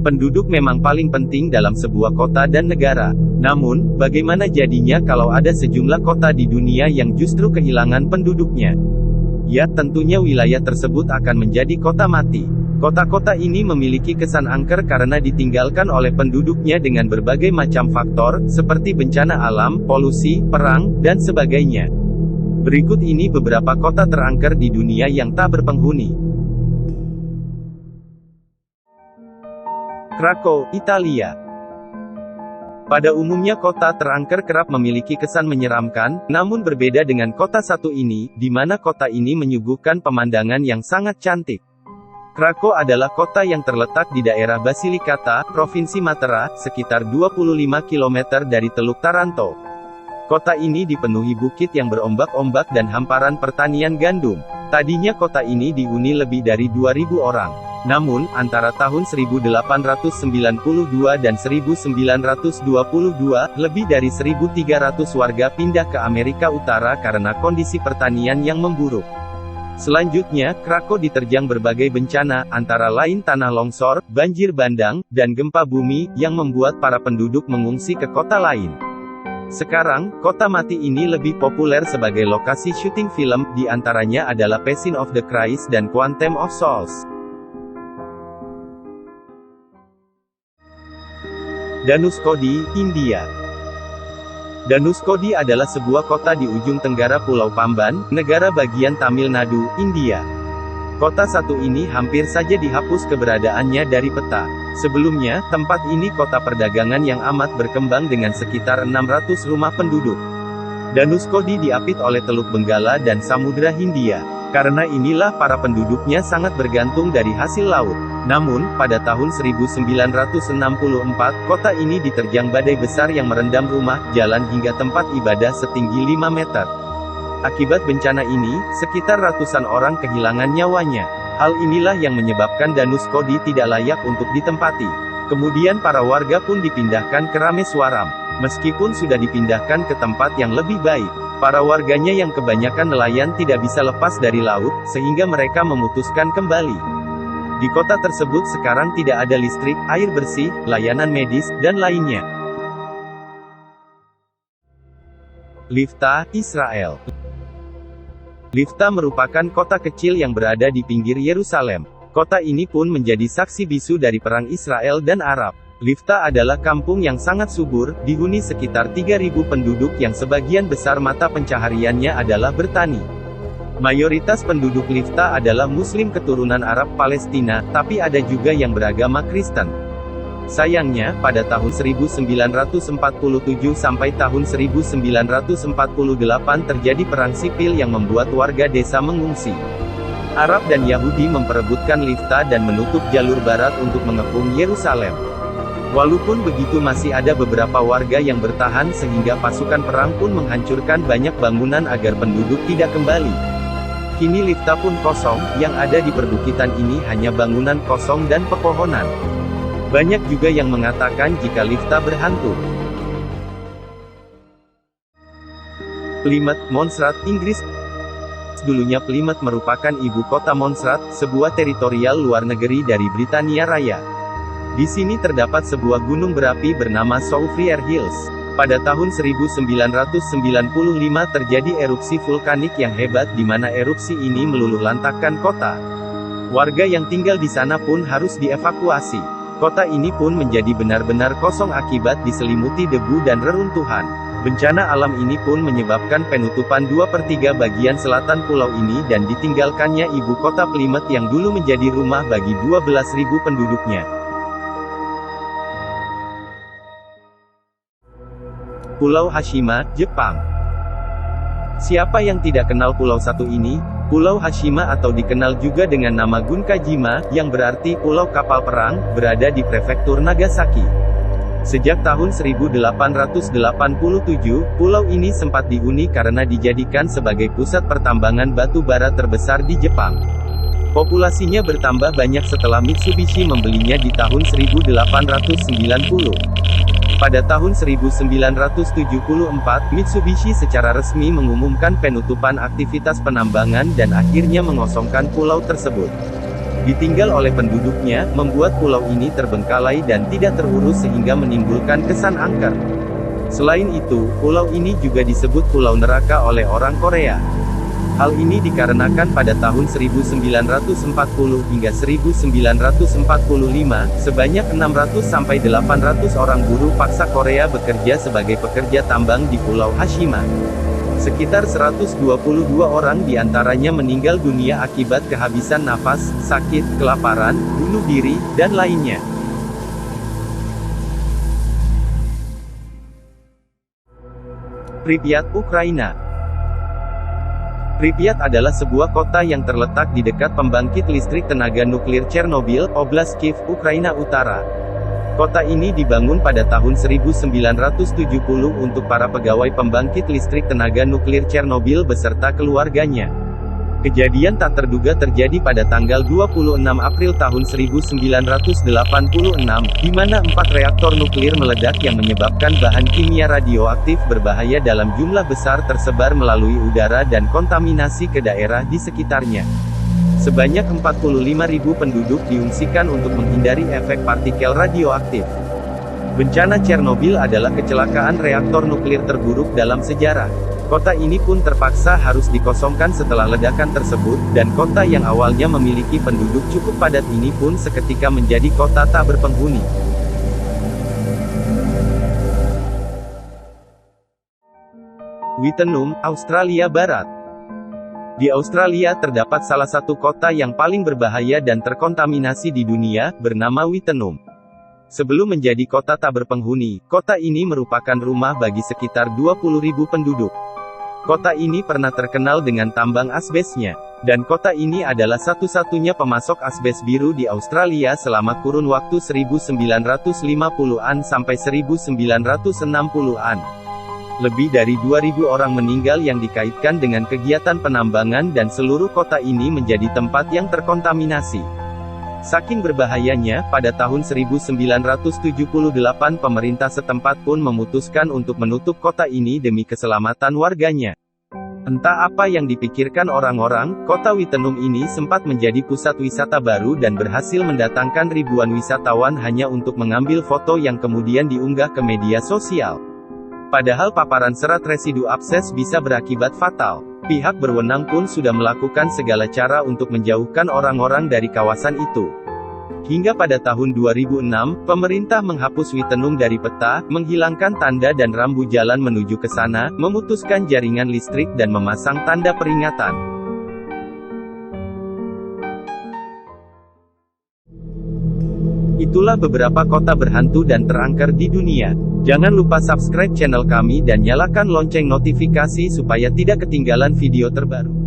Penduduk memang paling penting dalam sebuah kota dan negara. Namun, bagaimana jadinya kalau ada sejumlah kota di dunia yang justru kehilangan penduduknya? Ya, tentunya wilayah tersebut akan menjadi kota mati. Kota-kota ini memiliki kesan angker karena ditinggalkan oleh penduduknya dengan berbagai macam faktor, seperti bencana alam, polusi, perang, dan sebagainya. Berikut ini beberapa kota terangker di dunia yang tak berpenghuni. Krakow, Italia. Pada umumnya kota terangker kerap memiliki kesan menyeramkan, namun berbeda dengan kota satu ini, di mana kota ini menyuguhkan pemandangan yang sangat cantik. Krakow adalah kota yang terletak di daerah Basilikata, Provinsi Matera, sekitar 25 km dari Teluk Taranto. Kota ini dipenuhi bukit yang berombak-ombak dan hamparan pertanian gandum. Tadinya kota ini dihuni lebih dari 2.000 orang. Namun, antara tahun 1892 dan 1922, lebih dari 1.300 warga pindah ke Amerika Utara karena kondisi pertanian yang memburuk. Selanjutnya, Krakow diterjang berbagai bencana, antara lain tanah longsor, banjir bandang, dan gempa bumi, yang membuat para penduduk mengungsi ke kota lain. Sekarang, kota mati ini lebih populer sebagai lokasi syuting film, di antaranya adalah Passion of the Christ dan Quantum of Solace. Dhanushkodi, India. Dhanushkodi adalah sebuah kota di ujung tenggara Pulau Pamban, negara bagian Tamil Nadu, India. Kota satu ini hampir saja dihapus keberadaannya dari peta. Sebelumnya, tempat ini kota perdagangan yang amat berkembang dengan sekitar 600 rumah penduduk. Dhanushkodi diapit oleh Teluk Benggala dan Samudra Hindia. Karena inilah para penduduknya sangat bergantung dari hasil laut. Namun, pada tahun 1964, kota ini diterjang badai besar yang merendam rumah, jalan hingga tempat ibadah setinggi 5 meter. Akibat bencana ini, sekitar ratusan orang kehilangan nyawanya. Hal inilah yang menyebabkan Dhanushkodi tidak layak untuk ditempati. Kemudian para warga pun dipindahkan ke Rameswaram. Meskipun sudah dipindahkan ke tempat yang lebih baik, para warganya yang kebanyakan nelayan tidak bisa lepas dari laut, sehingga mereka memutuskan kembali. Di kota tersebut sekarang tidak ada listrik, air bersih, layanan medis, dan lainnya. Lifta, Israel. Lifta merupakan kota kecil yang berada di pinggir Yerusalem. Kota ini pun menjadi saksi bisu dari perang Israel dan Arab. Lifta adalah kampung yang sangat subur, dihuni sekitar 3.000 penduduk yang sebagian besar mata pencahariannya adalah bertani. Mayoritas penduduk Lifta adalah Muslim keturunan Arab Palestina, tapi ada juga yang beragama Kristen. Sayangnya, pada tahun 1947 sampai tahun 1948 terjadi perang sipil yang membuat warga desa mengungsi. Arab dan Yahudi memperebutkan Lifta dan menutup jalur barat untuk mengepung Yerusalem. Walaupun begitu masih ada beberapa warga yang bertahan sehingga pasukan perang pun menghancurkan banyak bangunan agar penduduk tidak kembali. Kini Lifta pun kosong, yang ada di perbukitan ini hanya bangunan kosong dan pepohonan. Banyak juga yang mengatakan jika Lifta berhantu. Plymouth, Montserrat, Inggris. Dulunya Plymouth merupakan ibu kota Montserrat, sebuah teritorial luar negeri dari Britania Raya. Di sini terdapat sebuah gunung berapi bernama Soufriere Hills. Pada tahun 1995 terjadi erupsi vulkanik yang hebat di mana erupsi ini meluluhlantakkan kota. Warga yang tinggal di sana pun harus dievakuasi. Kota ini pun menjadi benar-benar kosong akibat diselimuti debu dan reruntuhan. Bencana alam ini pun menyebabkan penutupan 2/3 bagian selatan pulau ini dan ditinggalkannya ibu kota Plymouth yang dulu menjadi rumah bagi 12.000 penduduknya. Pulau Hashima, Jepang. Siapa yang tidak kenal pulau satu ini? Pulau Hashima atau dikenal juga dengan nama Gunkajima, yang berarti Pulau Kapal Perang, berada di prefektur Nagasaki. Sejak tahun 1887, pulau ini sempat dihuni karena dijadikan sebagai pusat pertambangan batu bara terbesar di Jepang. Populasinya bertambah banyak setelah Mitsubishi membelinya di tahun 1890. Pada tahun 1974, Mitsubishi secara resmi mengumumkan penutupan aktivitas penambangan dan akhirnya mengosongkan pulau tersebut. ditinggal oleh penduduknya, membuat pulau ini terbengkalai dan tidak terurus sehingga menimbulkan kesan angker. Selain itu, pulau ini juga disebut Pulau Neraka oleh orang Korea. Hal ini dikarenakan pada tahun 1940 hingga 1945, sebanyak 600-800 orang buruh paksa Korea bekerja sebagai pekerja tambang di Pulau Hashima. Sekitar 122 orang diantaranya meninggal dunia akibat kehabisan nafas, sakit, kelaparan, bunuh diri, dan lainnya. Pripyat, Ukraina. Pripyat adalah sebuah kota yang terletak di dekat pembangkit listrik tenaga nuklir Chernobyl, Oblast Kiev, Ukraina Utara. Kota ini dibangun pada tahun 1970 untuk para pegawai pembangkit listrik tenaga nuklir Chernobyl beserta keluarganya. Kejadian tak terduga terjadi pada tanggal 26 April tahun 1986, di mana 4 reaktor nuklir meledak yang menyebabkan bahan kimia radioaktif berbahaya dalam jumlah besar tersebar melalui udara dan kontaminasi ke daerah di sekitarnya. Sebanyak 45.000 penduduk diungsikan untuk menghindari efek partikel radioaktif. Bencana Chernobyl adalah kecelakaan reaktor nuklir terburuk dalam sejarah. Kota ini pun terpaksa harus dikosongkan setelah ledakan tersebut, dan kota yang awalnya memiliki penduduk cukup padat ini pun seketika menjadi kota tak berpenghuni. Wittenoom, Australia Barat. Di Australia terdapat salah satu kota yang paling berbahaya dan terkontaminasi di dunia, bernama Wittenoom. Sebelum menjadi kota tak berpenghuni, kota ini merupakan rumah bagi sekitar 20.000 penduduk. Kota ini pernah terkenal dengan tambang asbesnya, dan kota ini adalah satu-satunya pemasok asbes biru di Australia selama kurun waktu 1950-an sampai 1960-an. Lebih dari 2.000 orang meninggal yang dikaitkan dengan kegiatan penambangan dan seluruh kota ini menjadi tempat yang terkontaminasi. Saking berbahayanya, pada tahun 1978 pemerintah setempat pun memutuskan untuk menutup kota ini demi keselamatan warganya. Entah apa yang dipikirkan orang-orang, kota Wittenoom ini sempat menjadi pusat wisata baru dan berhasil mendatangkan ribuan wisatawan hanya untuk mengambil foto yang kemudian diunggah ke media sosial. Padahal paparan serat residu abses bisa berakibat fatal. Pihak berwenang pun sudah melakukan segala cara untuk menjauhkan orang-orang dari kawasan itu. Hingga pada tahun 2006, pemerintah menghapus Wittenoom dari peta, menghilangkan tanda dan rambu jalan menuju ke sana, memutuskan jaringan listrik dan memasang tanda peringatan. Itulah beberapa kota berhantu dan terangker di dunia. Jangan lupa subscribe channel kami dan nyalakan lonceng notifikasi supaya tidak ketinggalan video terbaru.